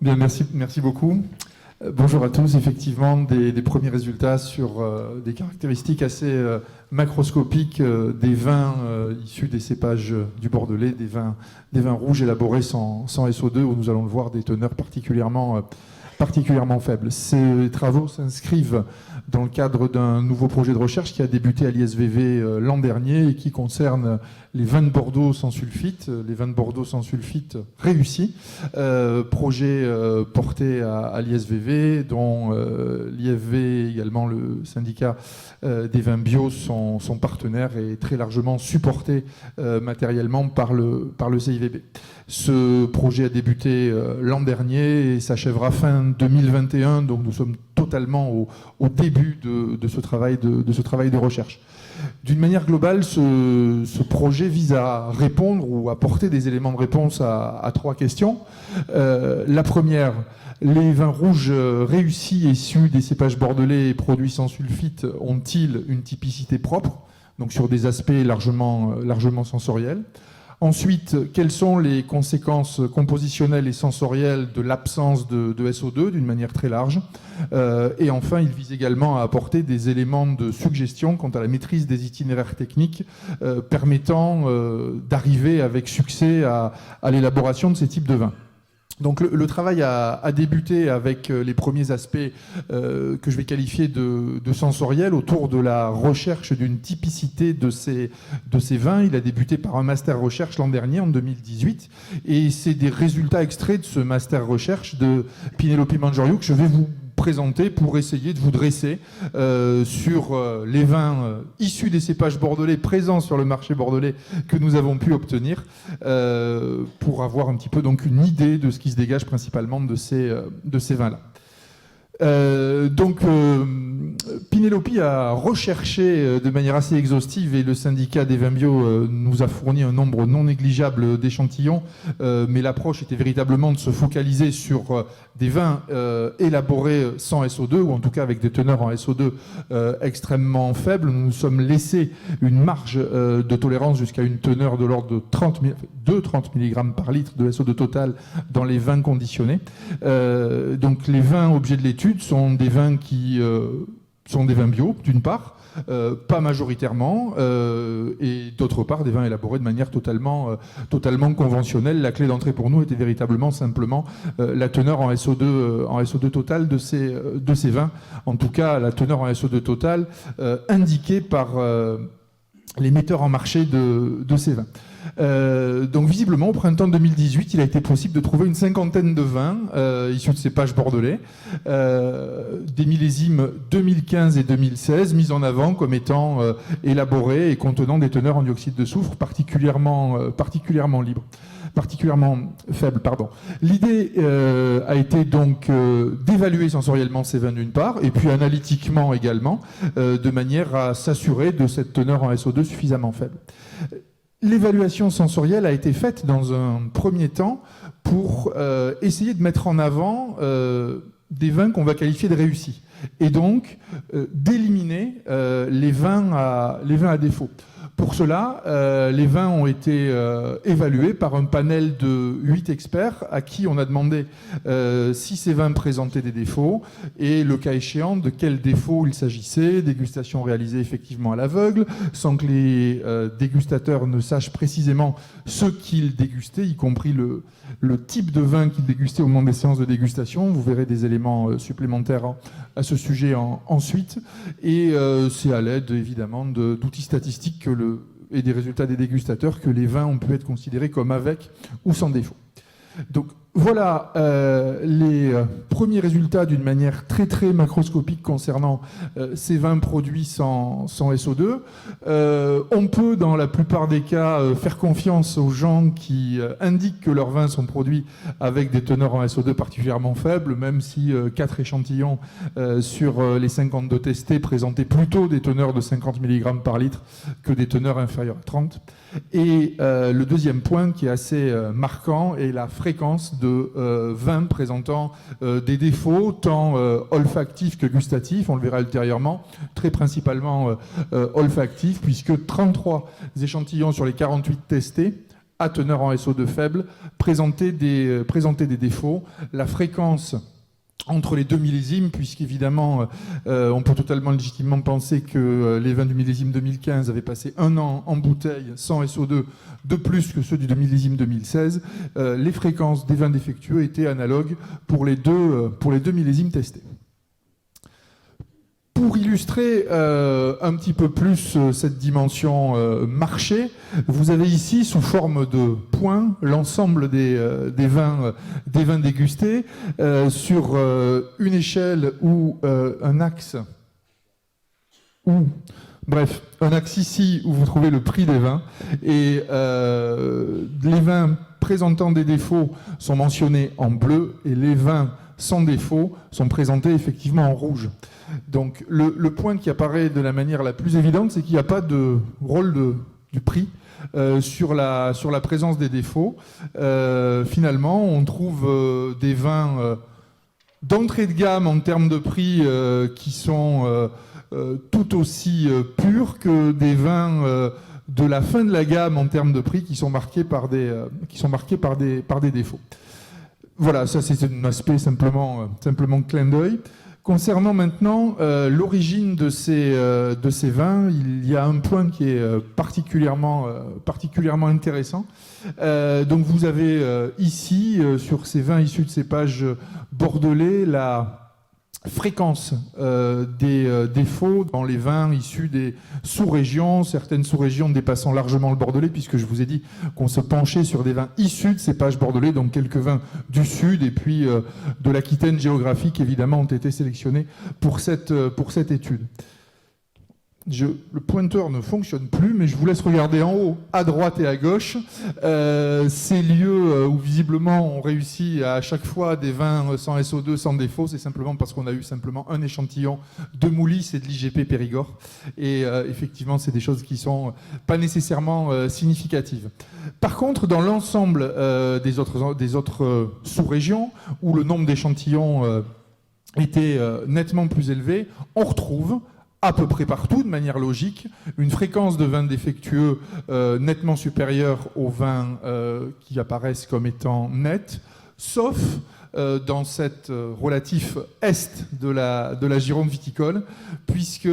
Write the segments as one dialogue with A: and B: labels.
A: Bien, merci beaucoup. Bonjour à tous. Effectivement, des premiers résultats sur des caractéristiques assez macroscopiques des vins issus des cépages du Bordelais, des vins rouges élaborés sans SO2, où nous allons le voir, des teneurs particulièrement faibles. Ces travaux s'inscrivent dans le cadre d'un nouveau projet de recherche qui a débuté à l'ISVV l'an dernier et qui concerne les vins de Bordeaux sans sulfite, réussis. Projet porté à l'ISVV, dont l'IFV, également le syndicat des vins bio, sont partenaires et très largement supportés matériellement par le CIVB. Ce projet a débuté l'an dernier et s'achèvera fin 2021, donc nous sommes totalement au début de ce travail de recherche. D'une manière globale, ce projet vise à répondre ou à apporter des éléments de réponse à trois questions. La première, les vins rouges réussis issus des cépages bordelais et produits sans sulfite ont-ils une typicité propre, donc sur des aspects largement sensoriels? Ensuite, quelles sont les conséquences compositionnelles et sensorielles de l'absence de SO2 d'une manière très large? Et enfin, il vise également à apporter des éléments de suggestion quant à la maîtrise des itinéraires techniques permettant d'arriver avec succès à l'élaboration de ces types de vins. Donc le travail a débuté avec les premiers aspects que je vais qualifier de sensoriels autour de la recherche d'une typicité de ces vins. Il a débuté par un master recherche l'an dernier, en 2018, et c'est des résultats extraits de ce master recherche de Pinelopi Manjoriou que je vais vous présenter pour essayer de vous dresser sur les vins issus des cépages bordelais présents sur le marché bordelais que nous avons pu obtenir pour avoir un petit peu donc une idée de ce qui se dégage principalement de ces vins-là. Pinelopi a recherché de manière assez exhaustive et le syndicat des vins bio nous a fourni un nombre non négligeable d'échantillons, mais l'approche était véritablement de se focaliser sur des vins élaborés sans SO2 ou en tout cas avec des teneurs en SO2 extrêmement faibles. Nous nous sommes laissé une marge de tolérance jusqu'à une teneur de l'ordre de 30 mg par litre de SO2 total dans les vins conditionnés. Donc les vins objets de l'étude sont des vins qui sont des vins bio, d'une part, pas majoritairement, et d'autre part, des vins élaborés de manière totalement conventionnelle. La clé d'entrée pour nous était véritablement simplement la teneur en SO2 total de ces vins. En tout cas, la teneur en SO2 total indiquée par les metteurs en marché de ces vins. Donc visiblement, au printemps 2018, il a été possible de trouver une cinquantaine de vins issus de cépages bordelais, des millésimes 2015 et 2016, mis en avant comme étant élaborés et contenant des teneurs en dioxyde de soufre particulièrement faibles. L'idée a été donc d'évaluer sensoriellement ces vins d'une part, et puis analytiquement également, de manière à s'assurer de cette teneur en SO2 suffisamment faible. L'évaluation sensorielle a été faite dans un premier temps pour essayer de mettre en avant des vins qu'on va qualifier de réussis et donc d'éliminer les vins à défaut. Pour cela, les vins ont été évalués par un panel de 8 experts à qui on a demandé si ces vins présentaient des défauts et le cas échéant de quels défauts il s'agissait, dégustation réalisée effectivement à l'aveugle, sans que les dégustateurs ne sachent précisément ce qu'ils dégustaient, y compris le type de vin qu'ils dégustaient au moment des séances de dégustation. Vous verrez des éléments supplémentaires à ce sujet ensuite. Et c'est à l'aide évidemment d'outils statistiques et des résultats des dégustateurs que les vins ont pu être considérés comme avec ou sans défaut. Donc voilà les premiers résultats d'une manière très très macroscopique concernant ces vins produits sans SO2. On peut dans la plupart des cas faire confiance aux gens qui indiquent que leurs vins sont produits avec des teneurs en SO2 particulièrement faibles, même si 4 échantillons sur les 52 testés présentaient plutôt des teneurs de 50 mg par litre que des teneurs inférieures à 30. Et le deuxième point qui est assez marquant est la fréquence de vins présentant des défauts tant olfactifs que gustatifs, on le verra ultérieurement, très principalement olfactifs, puisque 33 échantillons sur les 48 testés à teneur en SO2 faible présentaient des défauts. La fréquence entre les deux millésimes, puisqu'évidemment, on peut totalement légitimement penser que les vins du millésime 2015 avaient passé 1 an en bouteille sans SO2 de plus que ceux du millésime 2016, les fréquences des vins défectueux étaient analogues pour les deux millésimes testés. Pour illustrer un petit peu plus cette dimension marché, vous avez ici, sous forme de points, l'ensemble des vins dégustés sur une échelle ou un axe, un axe ici où vous trouvez le prix des vins, et les vins présentant des défauts sont mentionnés en bleu, et les vins sans défaut sont présentés effectivement en rouge. Donc le point qui apparaît de la manière la plus évidente, c'est qu'il n'y a pas de rôle du prix sur la présence des défauts. Finalement, on trouve des vins d'entrée de gamme en termes de prix qui sont tout aussi purs que des vins de la fin de la gamme en termes de prix qui sont marqués par des défauts. Voilà, ça c'est un aspect simplement clin d'œil. Concernant maintenant l'origine de ces vins, il y a un point qui est particulièrement intéressant. Donc vous avez ici, sur ces vins issus de cépages bordelais, la fréquence des défauts dans les vins issus des sous-régions, certaines sous-régions dépassant largement le bordelais, puisque je vous ai dit qu'on se penchait sur des vins issus de cépages bordelais, donc quelques vins du sud et puis de l'Aquitaine géographique, évidemment, ont été sélectionnés pour cette étude. Le pointeur ne fonctionne plus, mais je vous laisse regarder en haut, à droite et à gauche, ces lieux où visiblement on réussit à chaque fois des vins sans SO2, sans défaut. C'est simplement parce qu'on a eu simplement un échantillon de Moulis et de l'IGP Périgord. Et effectivement, c'est des choses qui sont pas nécessairement significatives. Par contre, dans l'ensemble des autres sous-régions, où le nombre d'échantillons était nettement plus élevé, on retrouve à peu près partout, de manière logique, une fréquence de vins défectueux nettement supérieure aux vins qui apparaissent comme étant nets, sauf dans cette relatif est de la Gironde viticole, puisque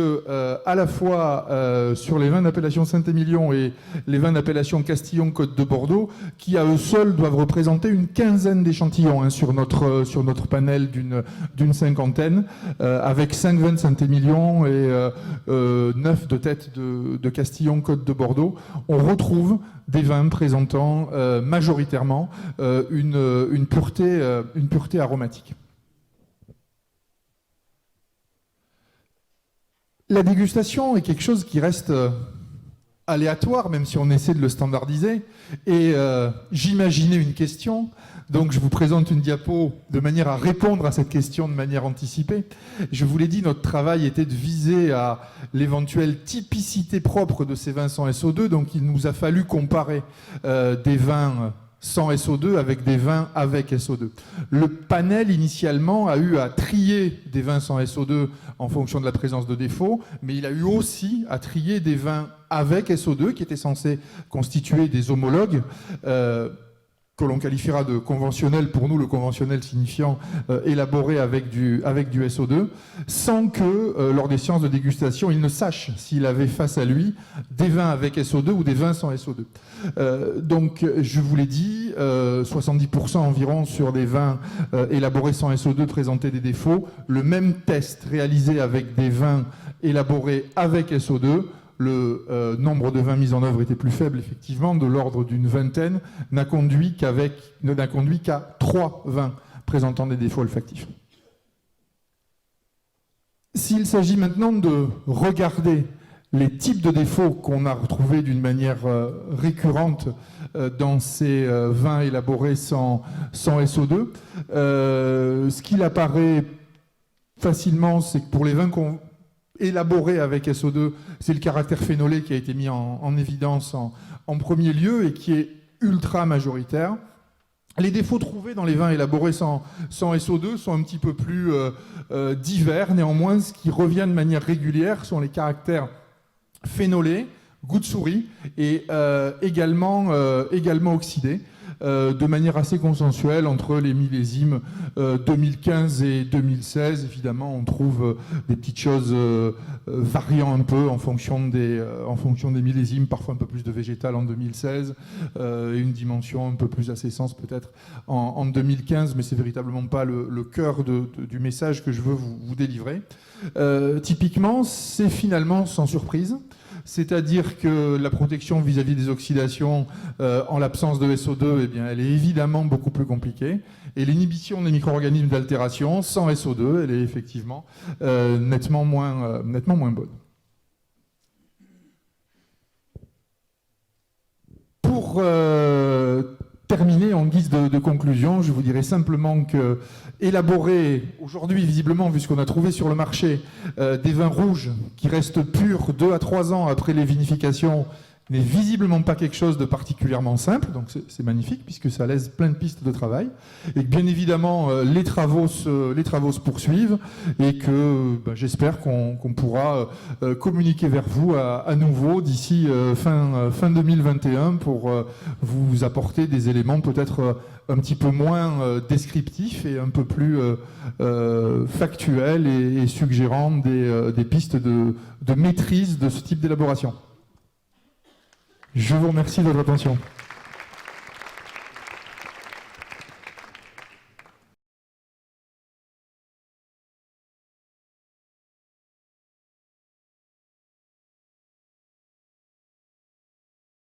A: à la fois sur les vins d'appellation Saint-Émilion et les vins d'appellation Castillon-Côte de Bordeaux, qui à eux seuls doivent représenter une quinzaine d'échantillons sur notre panel d'une cinquantaine, avec 5 vins de Saint-Émilion et 9 de tête de Castillon-Côte de Bordeaux, on retrouve des vins présentant majoritairement une pureté aromatique. La dégustation est quelque chose qui reste aléatoire, même si on essaie de le standardiser. Et j'imaginais une question, donc je vous présente une diapo de manière à répondre à cette question de manière anticipée. Je vous l'ai dit, notre travail était de viser à l'éventuelle typicité propre de ces vins sans SO2, donc il nous a fallu comparer des vins sans SO2 avec des vins avec SO2. Le panel initialement a eu à trier des vins sans SO2 en fonction de la présence de défauts, mais il a eu aussi à trier des vins avec SO2 qui étaient censés constituer des homologues que l'on qualifiera de conventionnel, pour nous le conventionnel signifiant élaboré avec du SO2, sans que lors des séances de dégustation, il ne sache s'il avait face à lui des vins avec SO2 ou des vins sans SO2. Donc je vous l'ai dit, 70% environ sur des vins élaborés sans SO2 présentaient des défauts. Le même test réalisé avec des vins élaborés avec SO2, le nombre de vins mis en œuvre était plus faible, effectivement, de l'ordre d'une vingtaine, n'a conduit qu'à 3 vins présentant des défauts olfactifs. S'il s'agit maintenant de regarder les types de défauts qu'on a retrouvés d'une manière récurrente dans ces vins élaborés sans SO2, ce qu'il apparaît facilement, c'est que pour les vins élaboré avec SO2, c'est le caractère phénolé qui a été mis en évidence en premier lieu et qui est ultra majoritaire. Les défauts trouvés dans les vins élaborés sans SO2 sont un petit peu plus divers. Néanmoins, ce qui revient de manière régulière sont les caractères phénolés, goût de souris et également oxydé. De manière assez consensuelle entre les millésimes 2015 et 2016. Évidemment, on trouve des petites choses variant un peu en fonction des millésimes, parfois un peu plus de végétal en 2016, et une dimension un peu plus ascendance peut-être en 2015, mais c'est véritablement pas le cœur du message que je veux vous délivrer. Typiquement, c'est finalement sans surprise. C'est-à-dire que la protection vis-à-vis des oxydations en l'absence de SO2, eh bien, elle est évidemment beaucoup plus compliquée. Et l'inhibition des micro-organismes d'altération sans SO2, elle est effectivement nettement moins bonne. Pour terminer en guise de conclusion, je vous dirais simplement que élaborer aujourd'hui, visiblement, vu ce qu'on a trouvé sur le marché, des vins rouges qui restent purs 2 à 3 ans après les vinifications n'est visiblement pas quelque chose de particulièrement simple, donc c'est magnifique puisque ça laisse plein de pistes de travail, et que bien évidemment les travaux se poursuivent et que j'espère qu'on pourra communiquer vers vous à nouveau d'ici fin 2021 pour vous apporter des éléments peut-être un petit peu moins descriptifs et un peu plus factuels et suggérant des pistes de maîtrise de ce type d'élaboration. Je vous remercie de votre attention.